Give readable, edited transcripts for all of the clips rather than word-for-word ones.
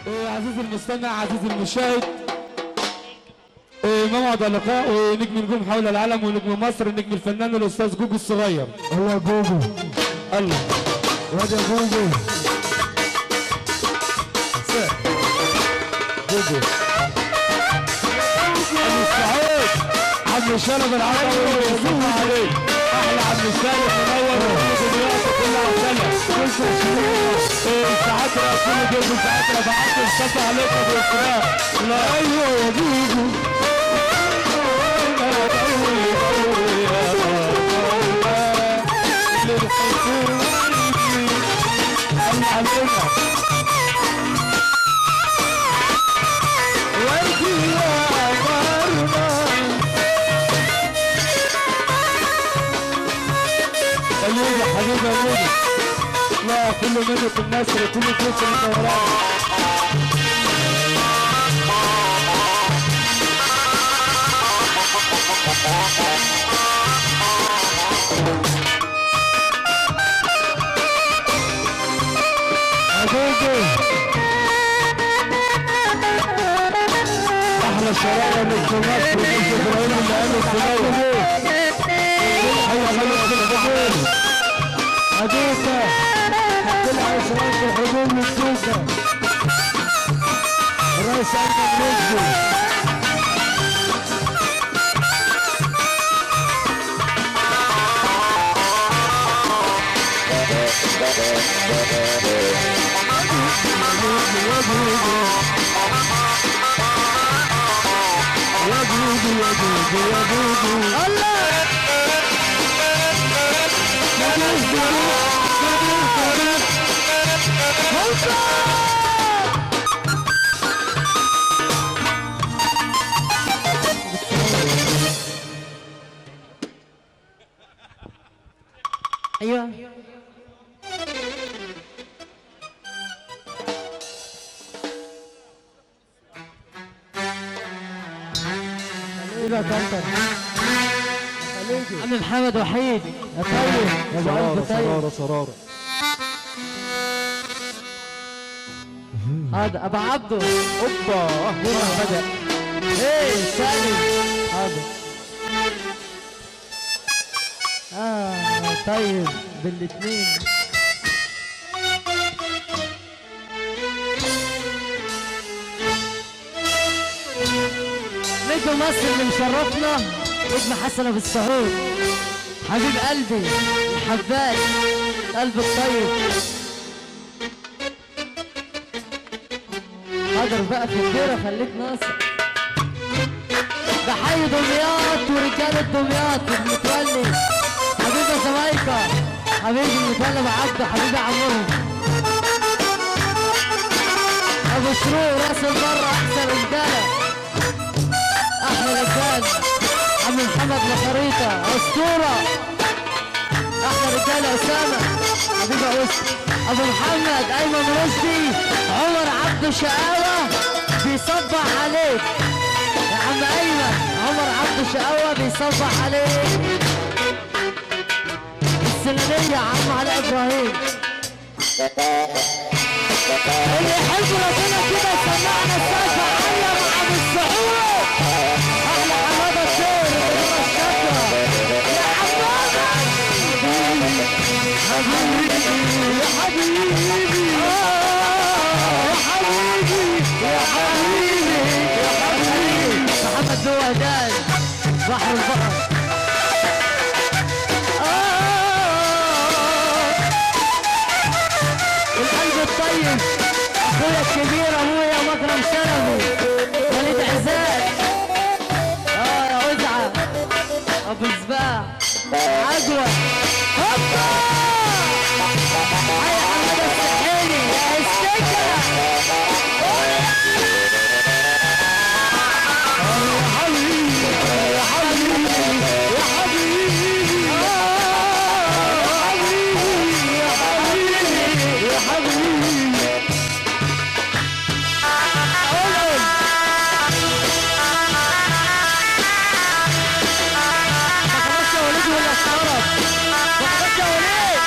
عزيزي المستمع عزيزي المشاهد، موعد اللقاء ونجم نجوم حول العالم ونجم مصر النجم الفنان الاستاذ جوجو الصغير. الله يا جوجو، الله واد يا جوجو. جوجو ابو السعود عم شرف العربي يصبح عليك. احلى عم شرف منور ودنياته كلها عسله. ساعات رسول جوجو ساعات رفعت الصف عليك ابو اسراء. ايوه يا جوجو حبيبي يا مودي، لا كله منك النسر كله فلوس المدورات. حبيبي احلى شرايع من مصر ومن ابراهيم اللي قالوا الصغير. حيا خليك الحبوب حديثة طلع اسرائيل الحبوب للجوزة الرئيس ايمن رشدي. يا جوجو يا جوجو يا جوجو الله ايوه عم محمد وحيد يا طيب يا ابو قلب طيب. صرارة هذا ابو عبده اوبا بدأ. ايه سالم هذا طيب بالاثنين. نجم مصر اللي مشرفنا نجم حسن ابو السعود حبيب قلبي الحباس قلب الطيب. قدر بقى في الديره خليك ناصر. ده حي دمياط ورجاله دمياط المتولي حبيبي زمايكا حبيبي المتولي ابو عبده حبيبي عمهم ابو شروق راس البر احسن رجاله احلى رجال. عم محمد لخريطه اسطوره احلى رجاله. اسامه حبيبي عوسي ابو محمد ايمن رشدي عمر عبده شقاوه بيصبح عليك يا عم ايمن. عمر عبده شقاوه بيصبح عليك. السنانيه عم علاء ابراهيم اللي يحب ربنا كده يسمعنا السقفه عاليه مع ابو السعود. احلى حماده الطير اللي الشكوى يا حماده حبيبي يا حبيبي يا حبيبي يا حبيبي يا حبيبي. محمد زوهدان بحر البحر القلب الطيب اخويا الكبير ابويا مكرم شلبي وليد عزاد يا وزعه ابو سباع عجوه هوبا حي حماده السحيلي يا استكه يا حبيبي يا حبيبي يا حبيبي يا حبيبي يا حبيبي. ما خلاص يا وليد ولا استغرب؟ ما خلاص يا وليد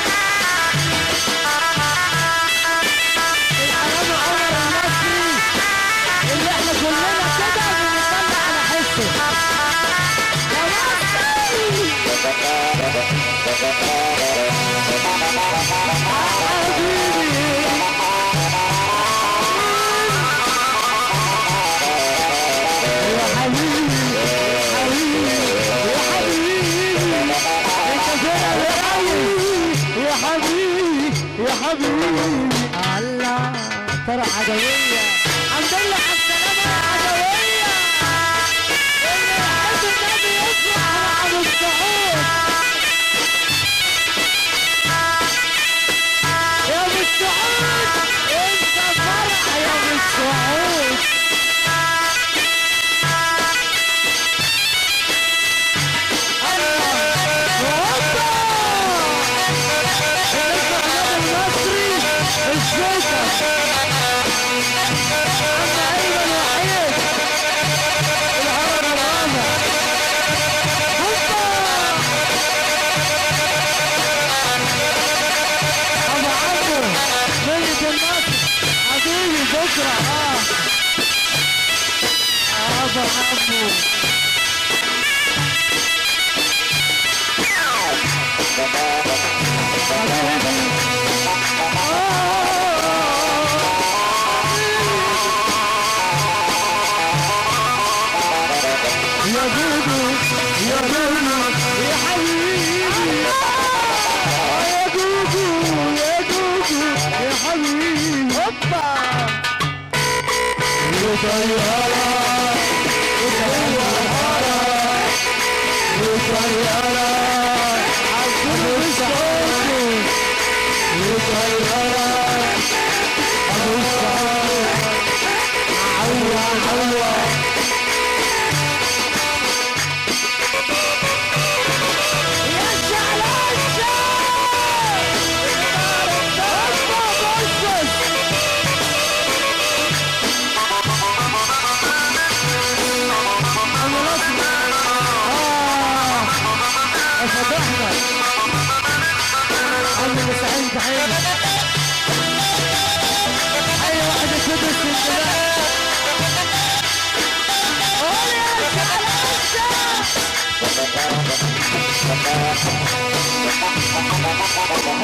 حبيبي الله ترى عدوية الحمد لله على السلامة يا عدوية اللي يحب النبي يفرح مع ابو السعود يا ابو السعود انت فرح يا ابو السعود بكرة ابو عمو يا دودو يا دودو يا حبيبي يا دودو يا دودو يا حبيبي هوبا يا طيارة يا طيارة أبو السعود يا طيارة أبو السعود عوّا عوّا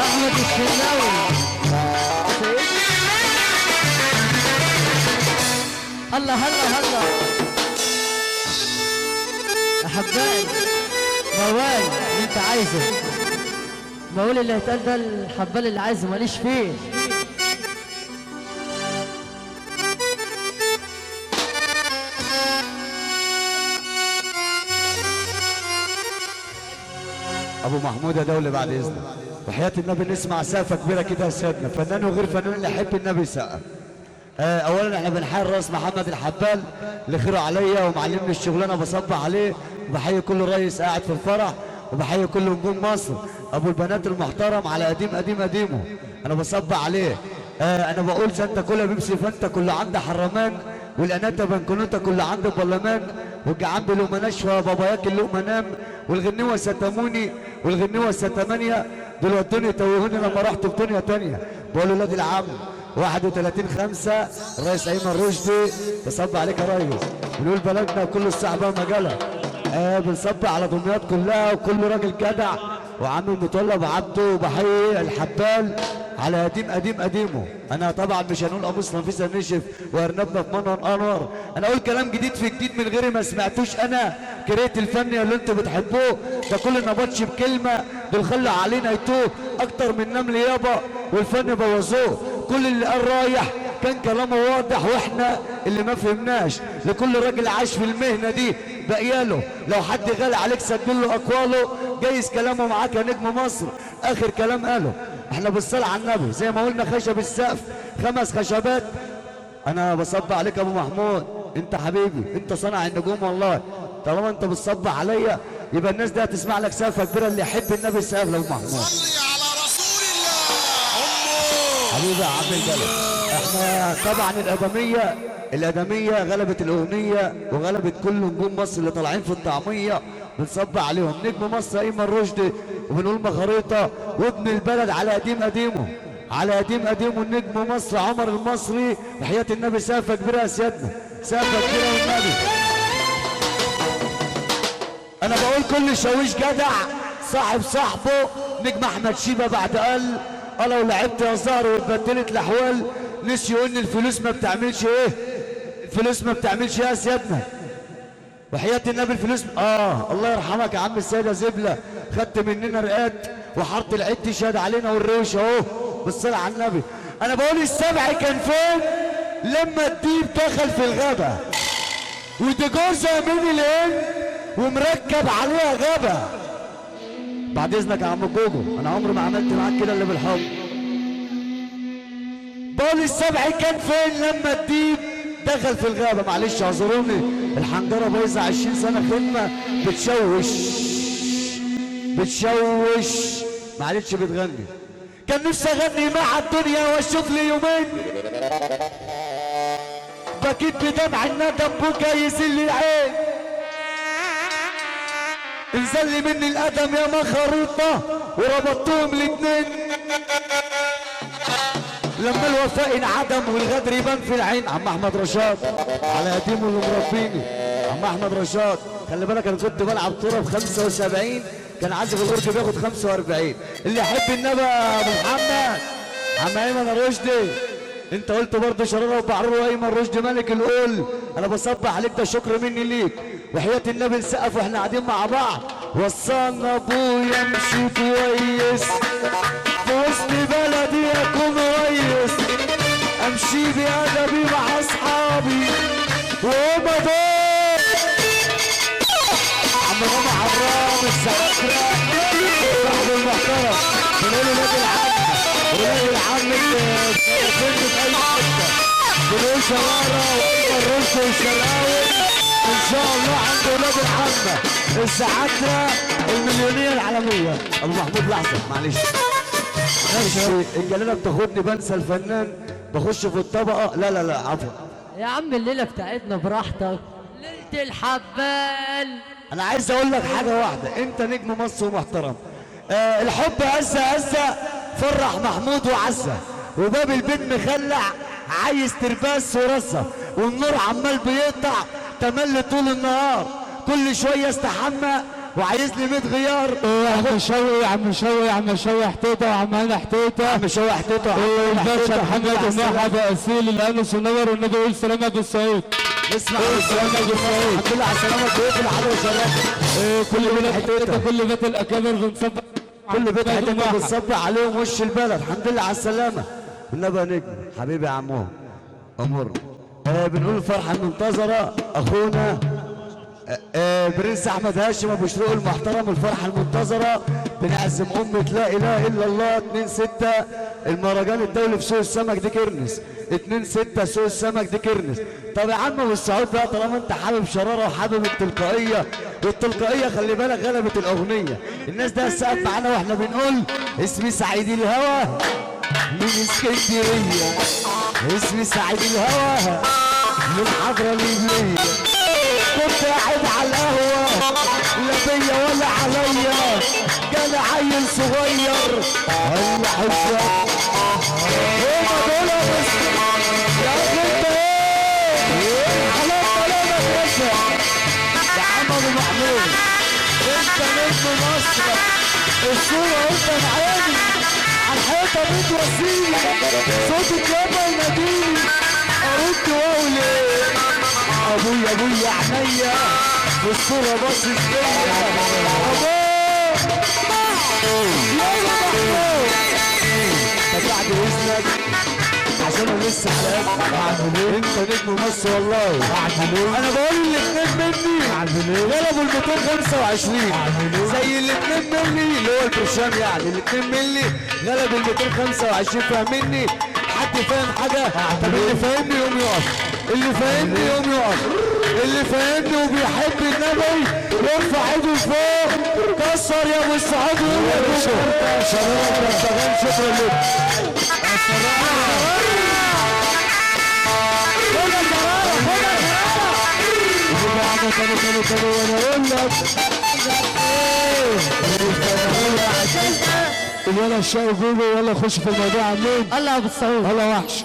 احمد الشناوي الله هلا هلا يا حبايب موال اللي انت عايزه موال اللي هيتقال ده الحبال اللي عايزه ماليش فيه ابو محمود يا دولة بعد اذنك وحياة النبي نسمع سقفة كبيرة كده يا سيدنا فنان وغير فنان اللي يحب النبي سقف. اولا احنا بنحيي الرئيس محمد الحبال اللي خيره عليا ومعلمني الشغلانه بصبح عليه وبحيي كل رئيس قاعد في الفرح وبحيي كل نجوم مصر ابو البنات المحترم على قديم قديم قديمه انا بصبح عليه. انا بقول سانتا كلها بيمسي فانتا كل عند حرمان والاناتا بنكونوتا كل عند برلمان والجعان بلقمه ناشفه بابا ياكل لقمه نام والغنوه ستموني والغنوه ستمانيه دول ودوني توهوني لما رحت في دنيا تانيه. بقول ولاد العم 31/5 الرئيس ايمن رشدي بصب عليك يا ريس بنقول بلدنا كل الساعه بقى مجاله. بنصب على دمياط كلها وكل راجل جدع وعم المطلب عبده وبحيي الحبال على قديم قديم قديمه. انا طبعا مش هنقول قاموس نفيسه نشف وارنبنا في منور انور انا اقول كلام جديد في جديد من غيري ما سمعتوش انا كرهت الفني اللي انتوا بتحبوه ده كل نبطش بكلمه دول خلوا علينا يتوه اكتر من نمل يابا والفن بوظوه. كل اللي قال رايح كان كلامه واضح واحنا اللي ما فهمناش. لكل راجل عاش في المهنه دي بقياله لو حد غالي عليك سجل له اقواله جايز كلامه معاك يا نجم مصر اخر كلام قاله. احنا بالصلاه على النبي زي ما قلنا خشب السقف 5 خشبات. انا بصب عليك يا ابو محمود انت حبيبي انت صانع النجوم والله طالما انت بتصب عليا يبقى الناس دي هتسمع لك سقفه كبيره اللي يحب النبي السقف لابو محمود. صلي على رسول الله حبيبي يا عم الجلال. احنا طبعا الادميه غلبت الاغنيه وغلبت كل نجوم مصر اللي طالعين في الطعميه بنصب عليهم. نجم مصر ايمن رشدي وبنقول مخاريطه وابن البلد على قديم قديمه على قديم قديمه النجم مصر عمر المصري بحياه النبي سقفه كبيره يا سيادنا سقفه كبيره والنبي. انا بقول كل شاويش جدع صاحب صاحبه. نجم احمد شيبه بعد قال لو لعبت يا زهر واتبدلت الاحوال نسيوا ان الفلوس ما بتعملش ايه الفلوس ما بتعملش ايه يا سيادنا وحياة النبي الفلوس الله يرحمك يا عم السيدة زبلة خدت مننا رقات وحاره العد شاد علينا والروش اهو بالصلاة على النبي. انا بقول السبع كان فين لما الديب دخل في الغابة ودي جوزها من الهند ومركب عليها غابة. بعد اذنك يا عم جوجو، انا عمري ما عملت معاك كده الا بالحب. بقول السبع كان فين لما الديب دخل في الغابة. معلش اعذروني، الحنجرة بايظة 20 سنة خدمة بتشوش معلش بتغني. كان نفسي اغني مع الدنيا واشوف لي يومين بكيت بدمع الندم بكا يزل لي العين. انزل لي مني القدم يا ما خريطة وربطتهم الاتنين. لما الوفاء انعدم والغدر يبان في العين. عم احمد رشاد على قديمه اللي مربيني. عم احمد رشاد خلي بالك انا كنت بلعب كوره ب 75 كان عازف الاورج بياخد 45. اللي يحب النبي ابو محمد عم ايمن رشدي انت قلت برضه شراره وبعرور وايمن رشدي ملك القول. انا بصبح عليك ده شكر مني ليك وحياه النبي نسقف واحنا قاعدين مع بعض. وصلنا ابويا امشي كويس في وسط بلدي اكون ريس امشي بادبي مع اصحابي وهما دول عم ماما حرام السعكرة صاحب المحترم بنقول ولاد العم ولاد العم اللي في اي حته بنقول شراره وايمن رشدي والشلاوي ان شاء الله عند ولاد العم السعكرة المليونية العالمية. ابو محمود لحظة معلش الجلاله بتاخدني بنسى الفنان بخش في الطبقه. لا عفوا يا عم الليله بتاعتنا براحتك ليله الحبال. انا عايز اقول لك حاجه واحده، انت نجم مصر ومحترم. الحب هزه فرح محمود وعزه وباب البيت مخلع عايز ترباس ورصه والنور عمال بيقطع تملي طول النهار كل شويه استحمى وعايز لي 100 غيار. يا عم شوقي يا عم شوقي يا عم شوقي حتيته وعم هنا حتيته عم شوقي حتيته الباشا محمد ومرحب اصيل الانس ونور والنبي يقول سلامة بالصعيد. اسمع السلامة بالصعيد الحمد لله على السلامة كل حاجة وشرفة. كل بيت حتيته كل بيت الاكابر بنصبح كل بيت حتيته بنصبح عليهم وش البلد. الحمد لله على السلامة والنبي نجم حبيبي يا عمو امر. بنقول الفرحة المنتظرة اخونا برنس احمد هاشم ابو شروق المحترم. الفرحه المنتظره بنعزم امه لا اله الا الله 2/6 المهرجان الدولي في سوق السمك دي كرنس 2/6 سوق السمك دي كرنس. طب يا عم ابو السعود بقى طالما انت حابب شراره وحابب التلقائيه والتلقائيه خلي بالك غلبت الاغنيه. الناس ده السقف معانا واحنا بنقول اسمي سعيد الهوى من اسكندريه اسمي سعيد الهوى من الحضره الليبيه. كنت قاعد على القهوة لا بيا ولا عليا جالي عيل صغير قال لي حسام هما دول بس يا اخي انت ايه على كلامك يا باشا يا عم ابو محمود انت نجم مصر الصورة قدام عيني على الحيطة بتوصيلي صوت الجبل ناديني ارد واقول ايه ابويا عينيا والصورة باصص ليا ابويا طب بعد اذنك عشان انا لسه حلقات انت نجم مصر والله انا بقول الاثنين مني غلبوا ال 225 زي الاثنين مني اللي هو البرشام يعني الاثنين مني غلبوا ال 225 فاهمني؟ حد فاهم حاجة؟ طب اللي فاهمني يقوم يقف اللي فاهمني يقوم يقف اللي فاهمني وبيحب النبي يرفع ايده لفوق كسر يا ابو السعود ويقول يا باشا شرارة البغان شكرا لك تاني وانا اقول لك يلا الشاي جوجو يلا خش في الموضوع عمين. الله يا ابو السعود الله وحش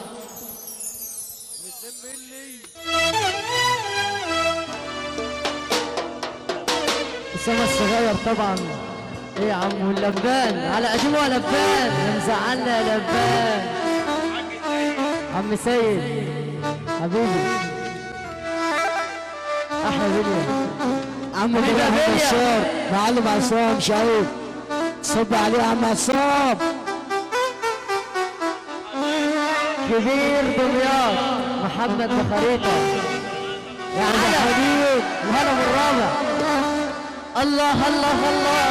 اسامه الصغير طبعا. ايه يا عم واللبان على قديمه يا لبان يا مزعلنا يا لبان. عم سيد حبيبي احلى فيديو عم ابراهيم عصام معلم عصام شعيب صب عليه يا عم عصام كبير دمياط محمد بخريطة يا حبيب الهلا بالرابع. الله الله الله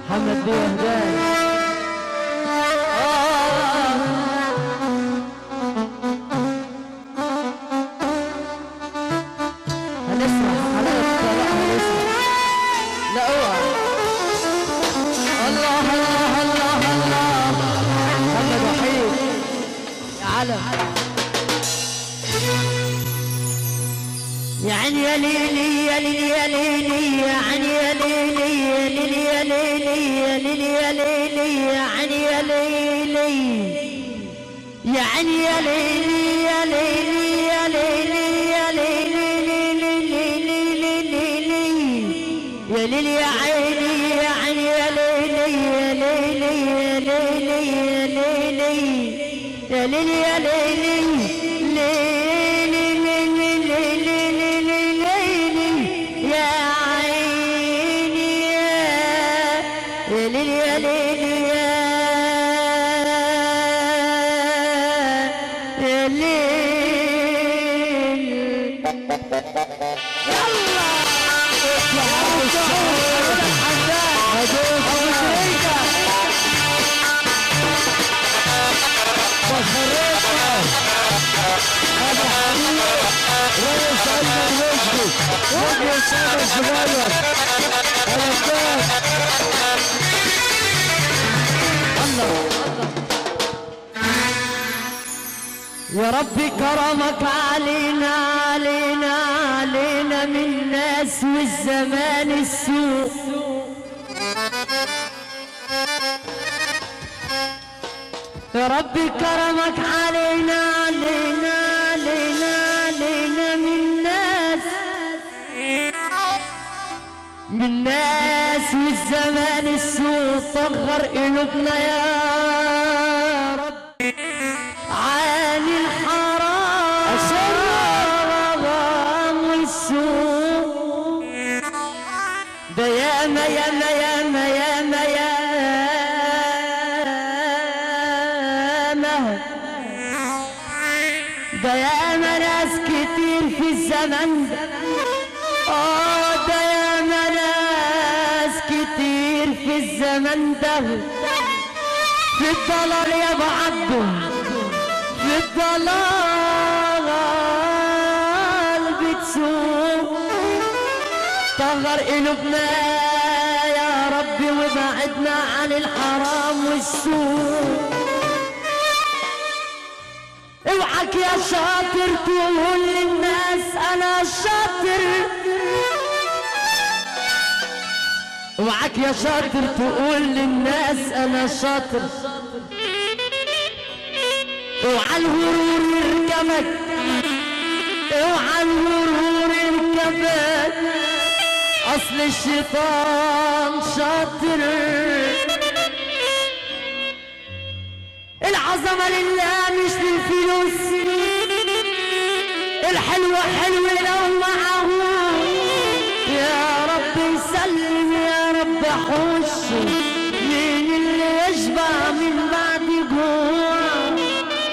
محمد بيه هداي. هنسمع حضرتك لا هنسمع لا اوعى. الله الله الله الله محمد وحيد يا علم. يعني يا ليلي يا ليلي يا ليلي يعني يا ليلي يا ليلي يا ليلي يا ليلي يا ليلي يعني يا ليلي يعني يا ليلي يا ليلي يا ليلي يا ليلي يا ليلي يا عيني يا عيني يا ليلي يا ليلي يا ليلي يا ليلي يا ليلي يا ليلي يا ربي كرمك علينا علينا علينا من الناس والزمان السوء. يا ربي كرمك علينا علينا علينا علينا من الناس والزمان السوء. طهر قلوبنا يا رب عن الحرام والسوء. ده ياما ياما ياما ياما ياما ده ياما ناس كتير في الزمن ده. ده ياما ناس كتير في الزمن ده في الضلال يا ابو عبده في الضلال بتسوق. طهر قلوبنا يا ربي وبعدنا عن الحرام والسوء. اوعك يا شاطر تقول للناس انا شاطر. اوعك يا شاطر تقول للناس انا شاطر. اوعى الغرور يركبك اوعى الغرور يركبك اصل الشيطان شاطر. العظمة لله مش للفلوس. الحلو حلو لو معه. يا رب يسلم يا رب حوش. مين اللي يشبع من بعد جوع؟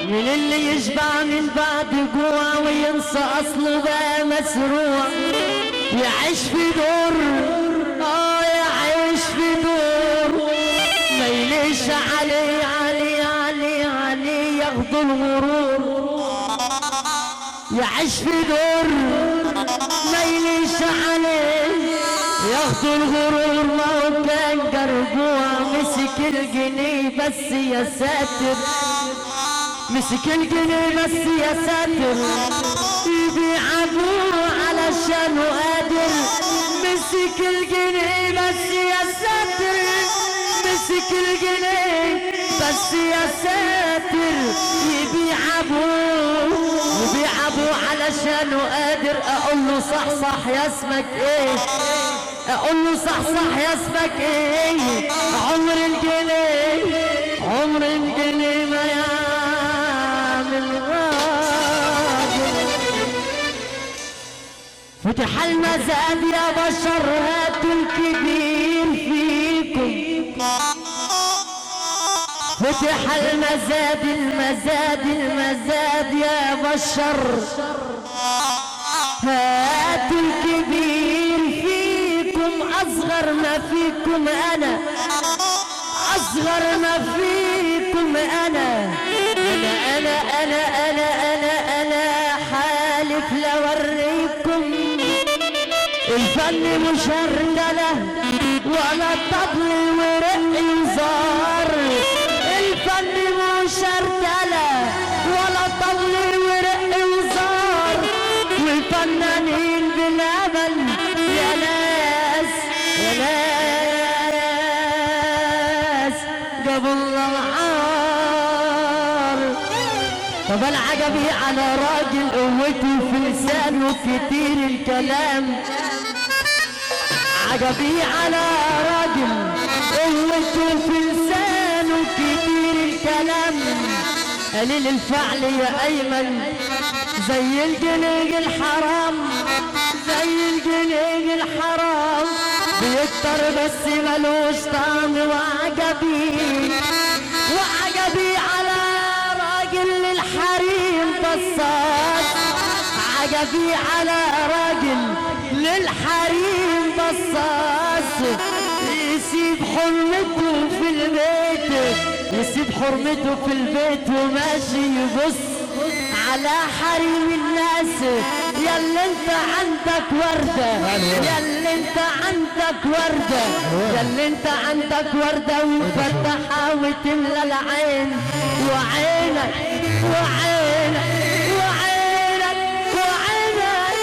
مين اللي يشبع من بعد جوع وينسى اصله بقى مسروع؟ يعيش في دور يعيش في دور ما يليش عليه عليه عليه عليه ياخدوا الغرور. يعيش في دور ما يليش عليه ياخدوا الغرور. ما هو كان جرجوع مسك الجنيه بس يا ساتر. مسك الجنيه بس يا ساتر. يبيع ابوه علشانه قادر. مسك الجنيه بس يا ساتر. مسك الجنيه بس يا ساتر. يبيع ابوه يبيع ابوه علشانه قادر. اقول له صح صح يا اسمك ايه؟ اقول له صح صح يا اسمك ايه؟ عمر الجنيه عمر الجنيه ما يعمل غادر. فتح المزاد يا بشر هاتوا الكبير فيكم. فتح المزاد المزاد المزاد يا بشر، هاتوا الكبير فيكم أصغر ما فيكم أنا، أصغر ما فيكم أنا أنا حالف لوريكم الفن مش هردلة ولا طبل ورق وزار، الفن مش هردلة ولا طبل ورق وزار، والفنانين بالأمل يا ناس يا ناس جابوا الله العار. طب انا عجبي على راجل قوته في لسانه كتير الكلام، عجبي على راجل قوته في لسانه كتير الكلام، قليل الفعل يا ايمن زي الجنيج الحرام، زي الجنيج الحرام بيكتر بس ملوش طعم. وعجبي على راجل للحريم بصاص، عجبي على راجل للحريم بصاص، يسيب حرمته في البيت، يسيب حرمته في البيت وماشي يبص على حريم الناس. ياللي انت عندك وردة، ياللي انت عندك وردة، ياللي انت عندك وردة ومفتحة وتملى العين، وعينك وعينك وعينك وعينك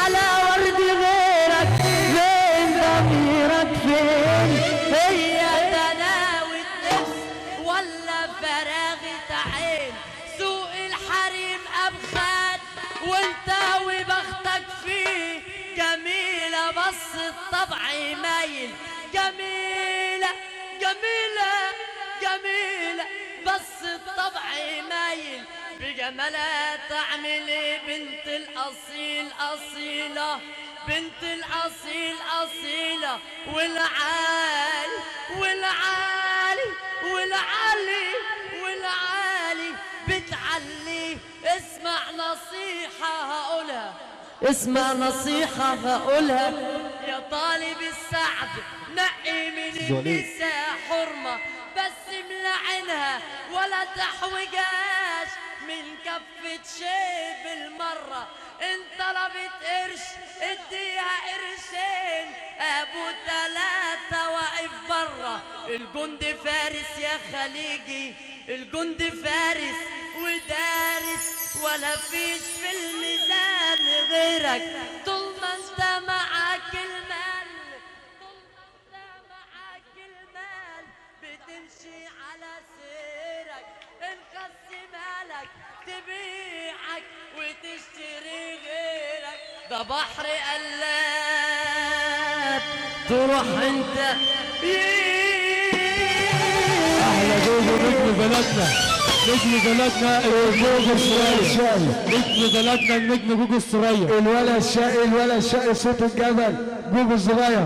على ورد غيرك، فين ضميرك فين؟ هي تناوي نفس ولا فراغة عين، سوق الحريم أبخات وانت وبختك فيه، جميلة بس الطبع مايل، جميلة جميلة جميلة بس الطبع مايل، بجمالها تعمل ايه بنت الأصيل أصيلة، بنت الأصيل أصيلة، والعالي والعالي والعالي والعالي بتعلي. اسمع نصيحة هقولها، اسمع نصيحة هقولها، يا طالب السعد نقي من النساء حرمة بس ملعنها ولا تحوجاش من كفة شيء بالمرة، ان طلبت قرش اديها قرشين، ابو تلاتة واقف برا. الجند فارس يا خليجي، الجند فارس ودارس ولا فيش في الميزان غيرك، طول ما انت معاك المال، طول ما انت معاك المال بتمشي على سيرك، انخس مالك تبيعك وتشتري غيرك، ده بحر قلاب تروح انت. احلى جوجو نجم بلدنا، نجم بلدنا جوجو السرية، نجم بلدنا النجم جوجو السرية، الولا الشقي الولا الشقي صوت الجبل جوجو الصغير.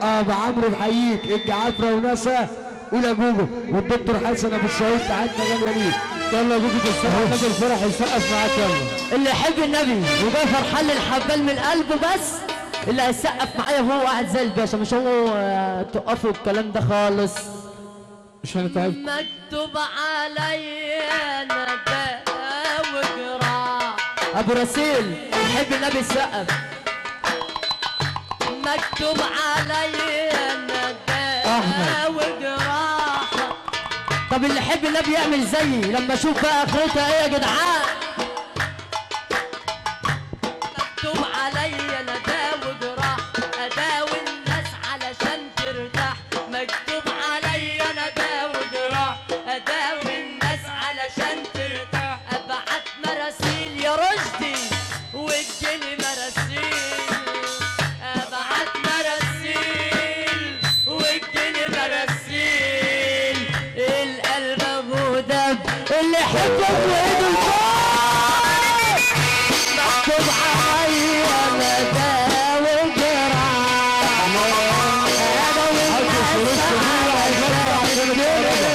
ابو عمرو بحييك، الجعافره وناسا ولا جوجو، والدكتور حسن ابو الشهيد تعبنا غاليه ليك. يلا جوجو السرية النبي الفرح يسقف معاك. يلا اللي يحب النبي وجاي فرحان للحبال من قلبه بس اللي هيسقف معايا وهو قاعد زي الباشا، مش هو تقفوا الكلام ده خالص. مش هنتعب. مكتوب عليا ندى وجراح، ابو رسيل يحب النبي يسقف. مكتوب عليا ندى وجراح. طب اللي يحب النبي يعمل زيي لما اشوف بقى اخرتها ايه يا جدعان. مكتوب عليا ندى وجراح، اداوي الناس علشان ترتاح، مكتوب عليا ندى وجراح، اداوي الناس علشان ترتاح، ابعت مراسيل يا رشدي واديني مراسيل، ابعت مراسيل واديني مراسيل، القلب ابو دب اللي يحب وايده لفوق مكتوب عليا ندى وجراح، اداوي الناس علشان ترتاح.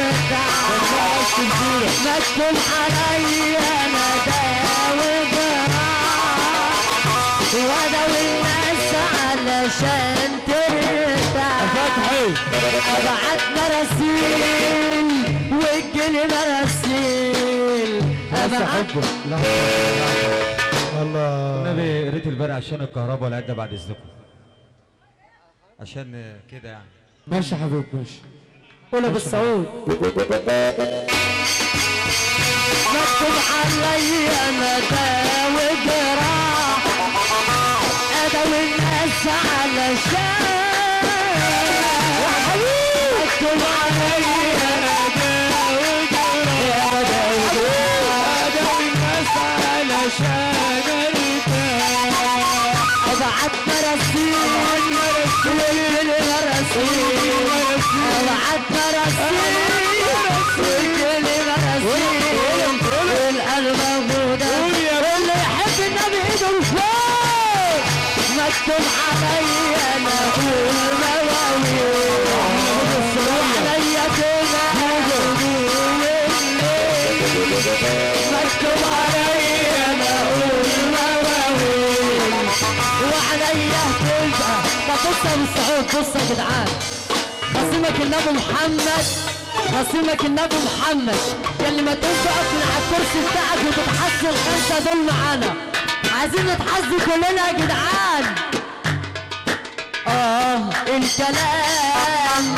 مكتوب عليا انا داوي جراح واداوي الناس علشان ترتاح فتحي ابعت مراسيل وتجيلي مراسيل ابعت النبي ريت البرق عشان الكهرباء والعده بعد اذنكم عشان كده يعني. ماشي يا حبيبي ماشي. قولها بالصعود. مكتوب عليا انا داوي جراح اداوي الناس علشان مكتوب عليا انا داوي جراح اداوي الناس علشان ابعت مراسيل وكل مراسيل ابعت مراسيل وكل مراسيل والقلب موجودة واللي يحب النبي ايده لفوق مكتوب عليا انا اقول مواويل وعليا كده مكتوب عليا انا اقول مواويل وعليا تبقى. طب بص يا بالصعود بص يا جدعان خصيمك النبي محمد خصيمك النبي محمد يلي ما تقوم تقف من على الكرسي بتاعك وتتحسن الخمسه دول معانا عايزين نتحسن كلنا يا جدعان. الكلام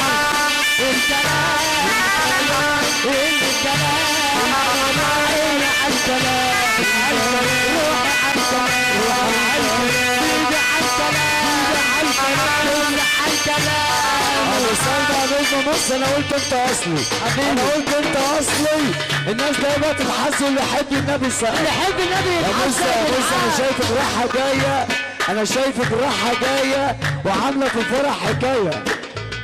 بص انا قلت انت اصلي انا قلت انت اصلي. الناس دايما تتحسن اللي يحب النبي اللي يحب النبي بص انا شايفك رايحه جايه انا شايفك رايحه جايه وعامله في الفرح حكايه.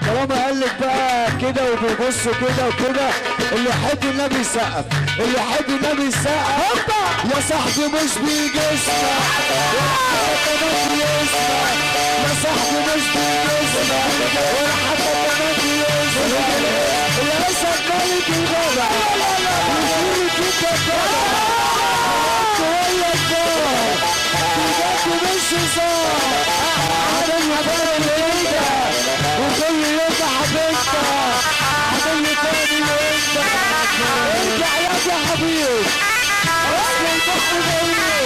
طالما قال لك بقى كده وبيبص كده وكده اللي يحب النبي يسقف اللي يحب النبي يسقف يا صاحبي مش بيجسنا ولا حتى كمان بيسمع يا صاحبي مش بيجسنا ولا حتى كمان بيسمع يا اسد ملك الغابة وشيرك انت الجبل شوية جبل بجد مش هزار عدم يبان ايدك وكل يوم حبيبتك عدم تاني وانت ارجع يا حبيب اصلي البحر بعيني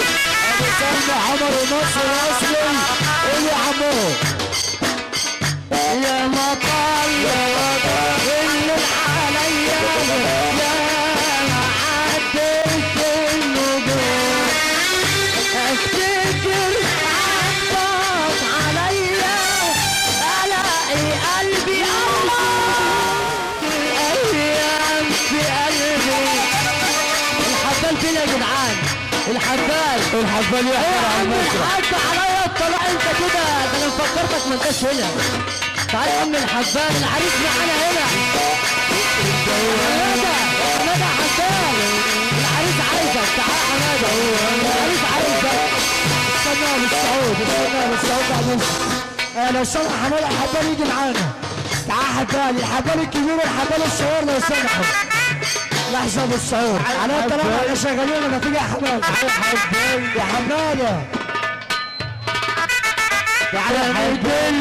ابو سلمى عمر ونصر اصلي ايه يا عمو يا مطر اللي عليا يا معدل النجوم افتكر عطف عليا الاقي قلبي الايام في قلبي. الحبال فين يا جدعان الحبال يحضر على حد عليا طلع انت كده ده انا فكرتك ما انتش هنا. تعال يا ام الحبال العريس معانا هنا حماده حبال العريس عايزك تعال حماده العريس عايزك استنى بالصعود بعد لو سمح حماده الحبال يجي معانا. تعال حبال الحبال الكبير والحبال الصغير لو سمحوا لحظه بالصعود على الطلاق احنا شغالين لما تيجي يا حماده يا حماده تعالى حبل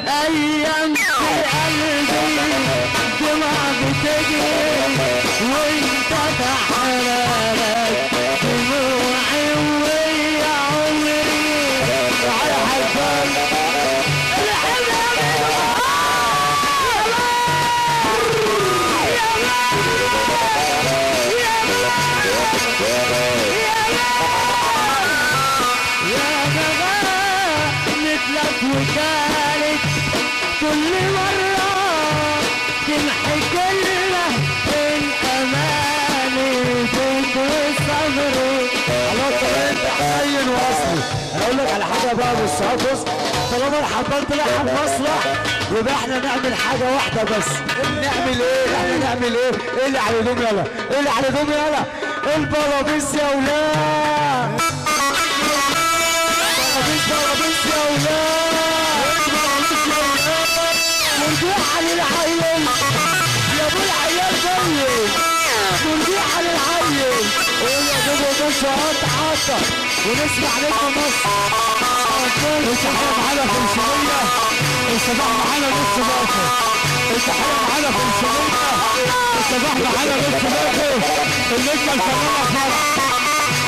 ايام في قلبي دموع بتجري وانت تحررك دموعي ويا عمري. تعالى حبل وكانت كل مرة تمحي كلها من أماني فيك وصبري. خلاص طالما انت حنين واصلي انا اقول لك على حاجه بقى بالصعود. بص طالما الحبال طلع على المصلح يبقى احنا نعمل حاجه واحده بس. نعمل ايه؟ احنا نعمل ايه؟ ايه اللي على دوم يلا؟ ايه اللي على دوم يلا؟ البلابيس يا ولاد بلابيس يا ولاد مرجوحة للعيل يا ابو العيال جاي مرجوحة للعيل سعاد عطا ونسمع نجم مصر. التحية معانا 500 الصباح معانا نص باقي. التحية معانا 500 الصباح معانا نص باقي. النجمة الفنانة فرح.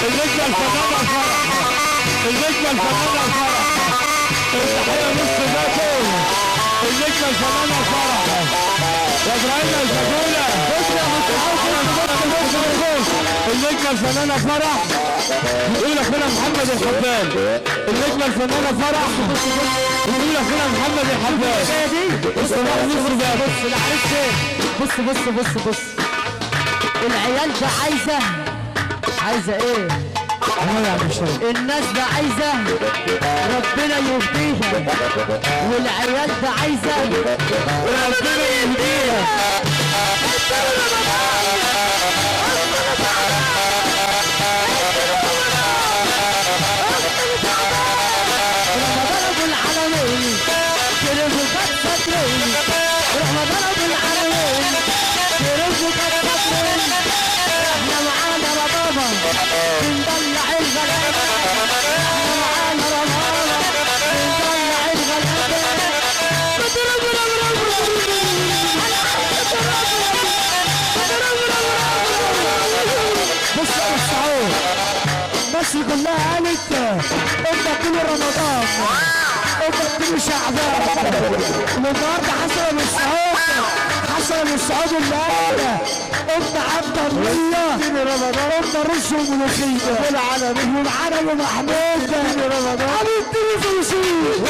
النجمة الفنانة فرح. النجمة الفنانة فرح. التحية نص باقي. النجمة الفنانة فرح. يا ابراهيم الزبولة. النجمة الفنانة فرح. يقول لك هنا محمد الحبان. النجمة الفنانة فرح. يقول لك هنا محمد الحبان. الصباح نص بقى. بص العريس فين؟ بص بص بص بص العيال ده عايزه ايه؟ الناس ده عايزه ربنا يهديها، والعيال ده عايزه ربنا يهديها. رمضان ابو العالمين شرفوا قد صدرين، رمضان ابو العالمين شرفوا قد صدرين. احنا معانا ربابه بندلع الغلابه، احنا معانا ربابه بندلع الغلابه. بص يا السعود مصر كلها قالت امك كل رمضان امك كل شعبان. والنهارده حسن السعود اللي قال امك عبد الله رمضان امك رز وملوخيه والعالمين والعالم محمود رمضان حبيب تلفزيون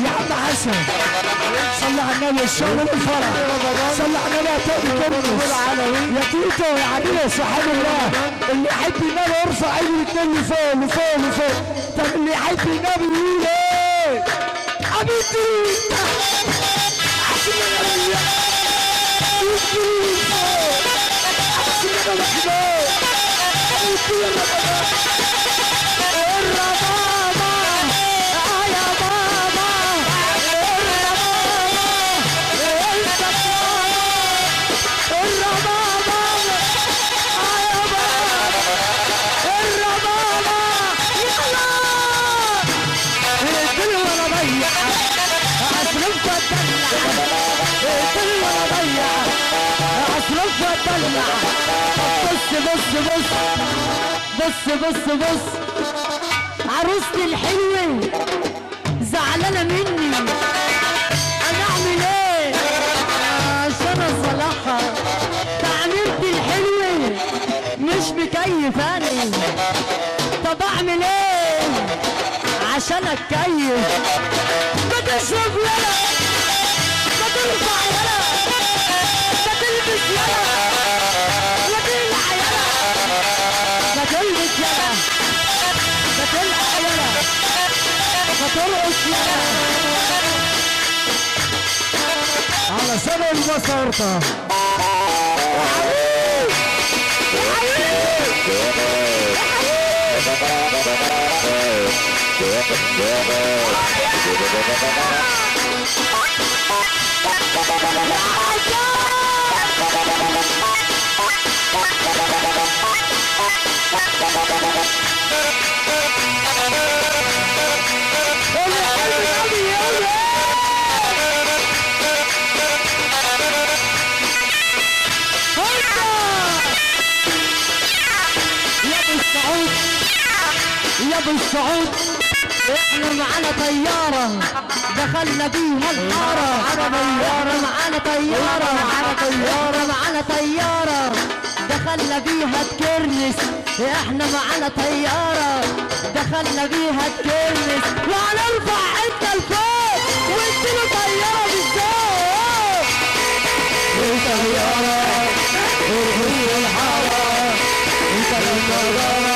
يا عم حسن صلي على النبي الشغل الفرح. صلي على النبي يا تقي كرمس يا تيتو يا عديل يا صحاب الله. اللي يحب النبي يرفع ايده الاثنين لفوق لفوق لفوق. طب اللي يحب النبي يقول ايه؟ حبيبتي عشان النبي حبيبتي عشان النبي حبيبتي الربابة يا بابا الربابة يا بابا الربابة يلا الدل ولا ضيع اصرف واتدلع الدل ولا ضيع اصرف واتدلع. بص عروستي الحلوة زعلانة مني، انا اعمل ايه عشان اصلحها؟ تعميرتي الحلوة مش مكيفاني، طب اعمل ايه عشان اتكيف؟ ما تشرب يلا، ما ترفع يلا، ما تلبس يلا، ما تلعب يلا، ما تلبس يلا، ما تلعب يلا، ما ترقص يلا. على سبب المسارطة يا حبيب يا ابو السعود احنا معانا طيارة دخلنا بيها الحارة. معانا طيارة دخلنا بيها تكرنس. احنا معانا طيارة دخلنا بيها تكرنس، وهنرفع حتة لفوق واديله طيارة بالذوق. طيارة ارهي الحارة طيارة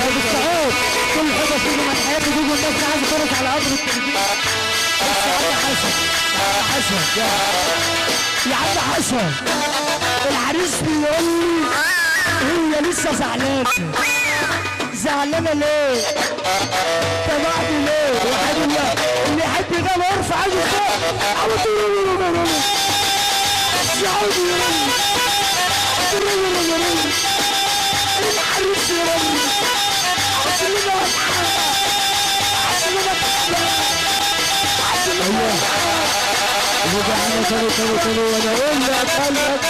ابو السعود كل حاجة فيهم تحياتي ليكم الناس عايزه ترقص على قدر التربيه. بس يا عم حسن، يا عم حسن العريس بيقول لي هي لسه زعلانه. زعلانه ليه؟ تبعتي ليه؟ وحد اللي يحب ده يرفع ايده فوق على طول. سعودي العريس يا رب عسلنا رجعنا تاني وانا اقول لك